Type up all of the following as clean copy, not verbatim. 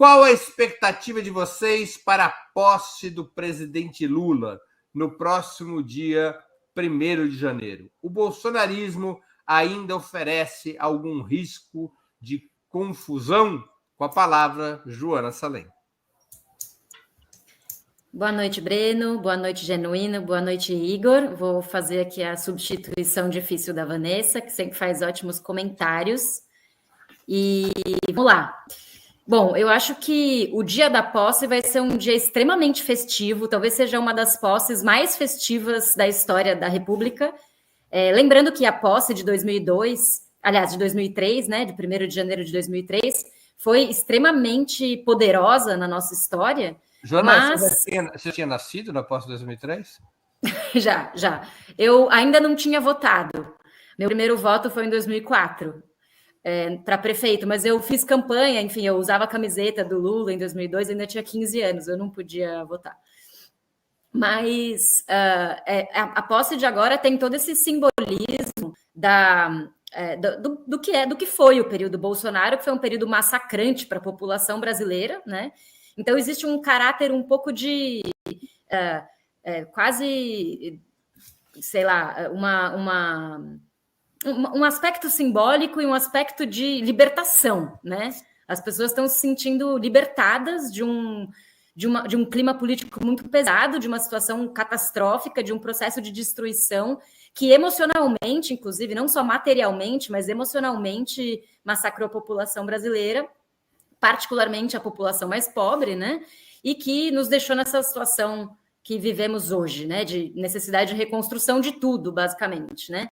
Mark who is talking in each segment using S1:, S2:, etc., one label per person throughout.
S1: Qual a expectativa de vocês para a posse do presidente Lula no próximo dia 1º de janeiro? O bolsonarismo ainda oferece algum risco de confusão? Com a palavra, Joana Salem.
S2: Boa noite, Breno. Boa noite, Genuíno. Boa noite, Igor. Vou fazer aqui a substituição difícil da Vanessa, que sempre faz ótimos comentários. E vamos lá. Bom, eu acho que o dia da posse vai ser um dia extremamente festivo, talvez seja uma das posses mais festivas da história da República. Lembrando que a posse de 2002, aliás, de 2003, né, de 1º de janeiro de 2003, foi extremamente poderosa na nossa história.
S1: Joana, você tinha nascido na posse de 2003?
S2: Já. Eu ainda não tinha votado. Meu primeiro voto foi em 2004. Para prefeito, mas eu fiz campanha, enfim, eu usava a camiseta do Lula em 2002, ainda tinha 15 anos, eu não podia votar. Mas a posse de agora tem todo esse simbolismo do que foi o período Bolsonaro, que foi um período massacrante para a população brasileira, né? Então existe um caráter um pouco de quase, sei lá, um aspecto simbólico e um aspecto de libertação, né? As pessoas estão se sentindo libertadas de um clima político muito pesado, de uma situação catastrófica, de um processo de destruição que emocionalmente, inclusive, não só materialmente, mas emocionalmente massacrou a população brasileira, particularmente a população mais pobre, né? E que nos deixou nessa situação que vivemos hoje, né? De necessidade de reconstrução de tudo, basicamente, né?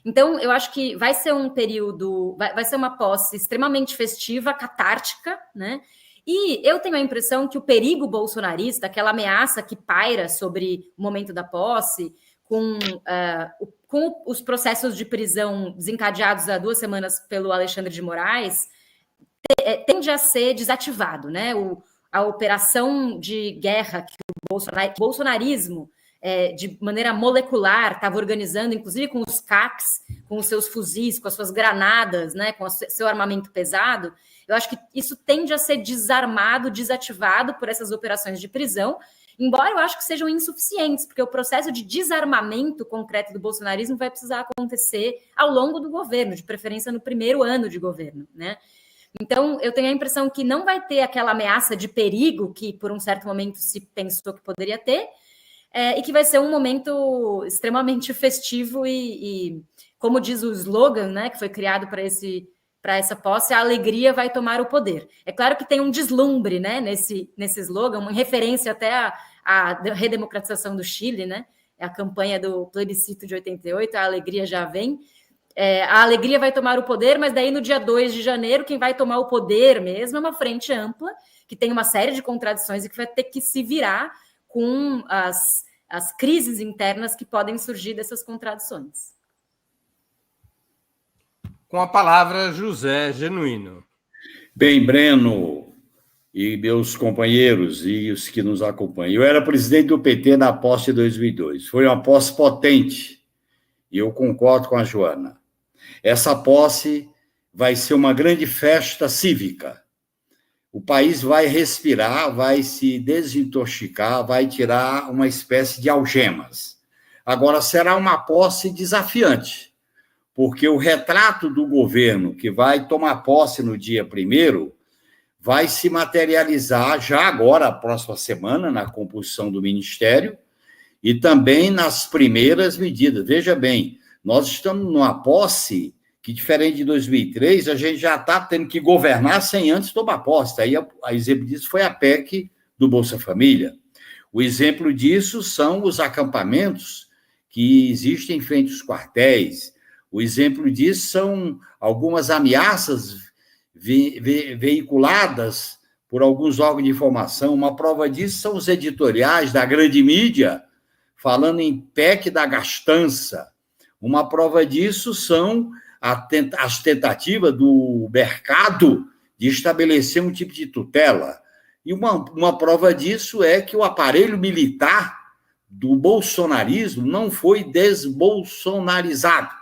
S2: Então, eu acho que vai ser um período, vai ser uma posse extremamente festiva, catártica, né? E eu tenho a impressão que o perigo bolsonarista, aquela ameaça que paira sobre o momento da posse, com os processos de prisão desencadeados há 2 semanas pelo Alexandre de Moraes, tende a ser desativado, né? A operação de guerra que o bolsonarismo de maneira molecular, estava organizando, inclusive com os CACs, com os seus fuzis, com as suas granadas, né, com o seu armamento pesado. Eu acho que isso tende a ser desarmado, desativado por essas operações de prisão, embora eu acho que sejam insuficientes, porque o processo de desarmamento concreto do bolsonarismo vai precisar acontecer ao longo do governo, de preferência no primeiro ano de governo, né? Então, eu tenho a impressão que não vai ter aquela ameaça de perigo que, por um certo momento, se pensou que poderia ter, e que vai ser um momento extremamente festivo e, como diz o slogan, né, que foi criado para essa posse, a alegria vai tomar o poder. É claro que tem um deslumbre, né, nesse slogan, uma referência até à redemocratização do Chile, né, a campanha do plebiscito de 88, a alegria já vem. A alegria vai tomar o poder, mas daí no dia 2 de janeiro, quem vai tomar o poder mesmo é uma frente ampla, que tem uma série de contradições e que vai ter que se virar com as crises internas que podem surgir dessas contradições.
S1: Com a palavra, José Genuíno.
S3: Bem, Breno e meus companheiros e os que nos acompanham, eu era presidente do PT na posse de 2002. Foi uma posse potente e eu concordo com a Joana. Essa posse vai ser uma grande festa cívica. O país vai respirar, vai se desintoxicar, vai tirar uma espécie de algemas. Agora, será uma posse desafiante, porque o retrato do governo que vai tomar posse no dia 1º vai se materializar já agora, a próxima semana, na composição do Ministério e também nas primeiras medidas. Veja bem, nós estamos numa posse que, diferente de 2003, a gente já está tendo que governar sem antes tomar posse. Aí, a exemplo disso foi a PEC do Bolsa Família. O exemplo disso são os acampamentos que existem em frente aos quartéis. O exemplo disso são algumas ameaças veiculadas por alguns órgãos de informação. Uma prova disso são os editoriais da grande mídia falando em PEC da gastança. Uma prova disso são as tentativas do mercado de estabelecer um tipo de tutela. E uma prova disso é que o aparelho militar do bolsonarismo não foi desbolsonarizado.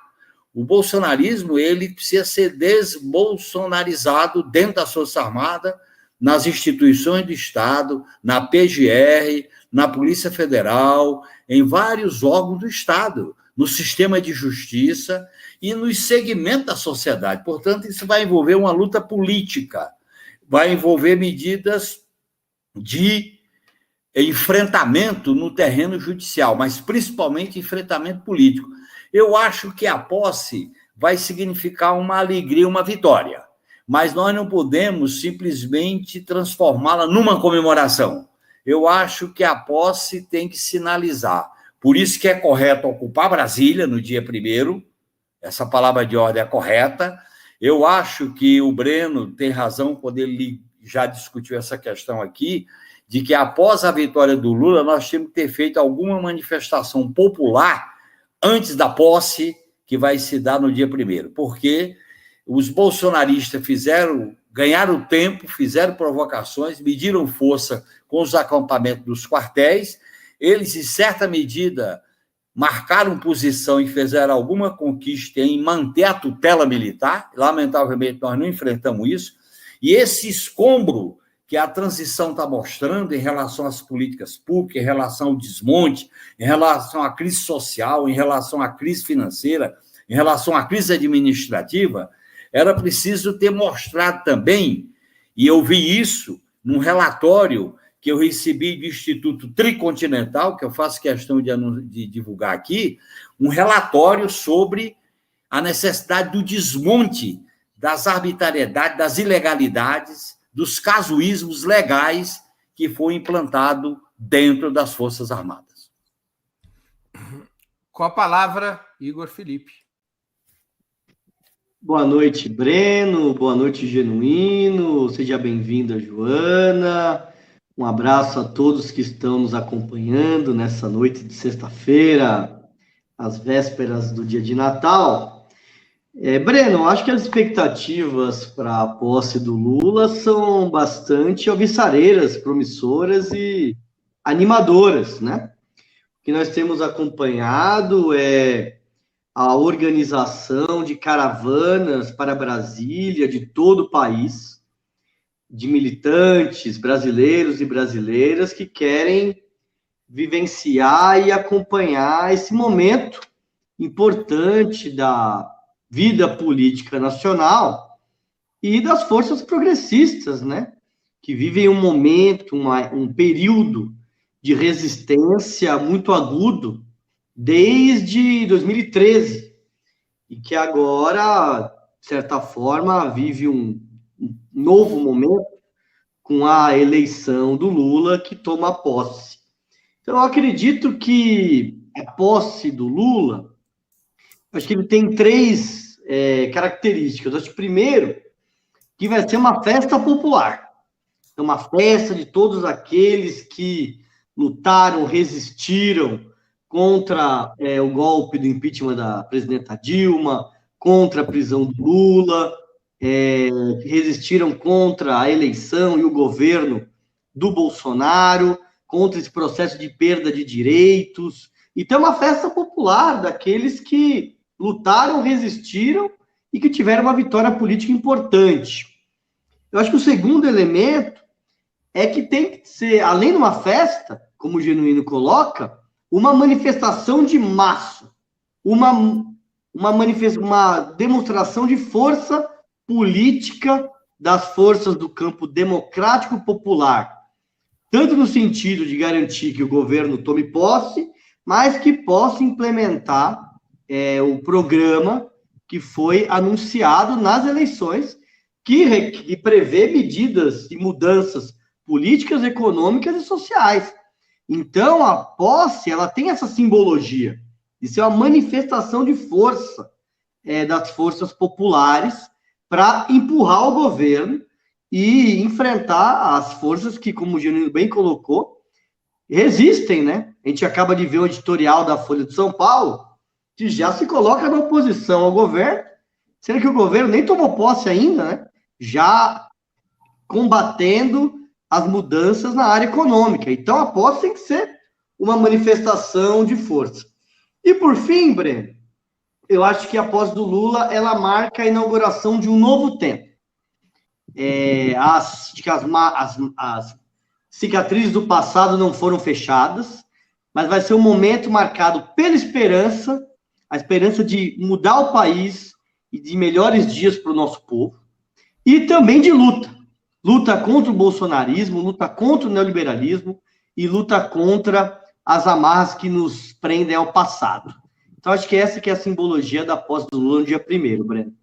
S3: O bolsonarismo ele precisa ser desbolsonarizado dentro das Forças Armadas, nas instituições do Estado, na PGR, na Polícia Federal, em vários órgãos do Estado, no sistema de justiça e nos segmentos da sociedade. Portanto, isso vai envolver uma luta política, vai envolver medidas de enfrentamento no terreno judicial, mas principalmente enfrentamento político. Eu acho que a posse vai significar uma alegria, uma vitória, mas nós não podemos simplesmente transformá-la numa comemoração. Eu acho que a posse tem que sinalizar. Por isso que é correto ocupar Brasília no dia 1º, essa palavra de ordem é correta. Eu acho que o Breno tem razão quando ele já discutiu essa questão aqui, de que após a vitória do Lula, nós temos que ter feito alguma manifestação popular antes da posse, que vai se dar no dia 1º, porque os bolsonaristas ganharam tempo, fizeram provocações, mediram força com os acampamentos dos quartéis, eles, em certa medida, marcaram posição e fizeram alguma conquista em manter a tutela militar. Lamentavelmente, nós não enfrentamos isso. E esse escombro que a transição está mostrando em relação às políticas públicas, em relação ao desmonte, em relação à crise social, em relação à crise financeira, em relação à crise administrativa, era preciso ter mostrado também, e eu vi isso num relatório que eu recebi do Instituto Tricontinental, que eu faço questão de divulgar aqui, um relatório sobre a necessidade do desmonte das arbitrariedades, das ilegalidades, dos casuísmos legais que foi implantado dentro das Forças Armadas.
S1: Com a palavra, Igor Felipe.
S4: Boa noite, Breno. Boa noite, Genuíno. Seja bem-vinda, Joana. Um abraço a todos que estão nos acompanhando nessa noite de sexta-feira, às vésperas do dia de Natal. Breno, acho que as expectativas para a posse do Lula são bastante alvissareiras, promissoras e animadoras, né? O que nós temos acompanhado é a organização de caravanas para Brasília, de todo o país, de militantes brasileiros e brasileiras que querem vivenciar e acompanhar esse momento importante da vida política nacional e das forças progressistas, né? Que vivem um momento, um período de resistência muito agudo desde 2013 e que agora, de certa forma, vive um novo momento com a eleição do Lula, que toma posse. Então, eu acredito que a posse do Lula, acho que ele tem três características. Acho que, primeiro, que vai ser uma festa popular. É uma festa de todos aqueles que lutaram, resistiram contra o golpe do impeachment da presidenta Dilma, contra a prisão do Lula, que resistiram contra a eleição e o governo do Bolsonaro, contra esse processo de perda de direitos. Então, é uma festa popular daqueles que lutaram, resistiram e que tiveram uma vitória política importante. Eu acho que o segundo elemento é que tem que ser, além de uma festa, como o Genuíno coloca, uma manifestação de massa, uma demonstração de força política das forças do campo democrático popular, tanto no sentido de garantir que o governo tome posse, mas que possa implementar o programa que foi anunciado nas eleições, que prevê medidas e mudanças políticas, econômicas e sociais. Então, a posse, ela tem essa simbologia de ser uma manifestação de força das forças populares para empurrar o governo e enfrentar as forças que, como o Genuíno bem colocou, resistem, né? A gente acaba de ver o editorial da Folha de São Paulo, que já se coloca na oposição ao governo, sendo que o governo nem tomou posse ainda, né? Já combatendo as mudanças na área econômica. Então, a posse tem que ser uma manifestação de força. E, por fim, Breno, eu acho que a posse do Lula, ela marca a inauguração de um novo tempo. de que as cicatrizes do passado não foram fechadas, mas vai ser um momento marcado pela esperança, a esperança de mudar o país e de melhores dias para o nosso povo, e também de luta contra o bolsonarismo, luta contra o neoliberalismo e luta contra as amarras que nos prendem ao passado. Então, acho que essa que é a simbologia da posse do Lula no dia 1º, Breno.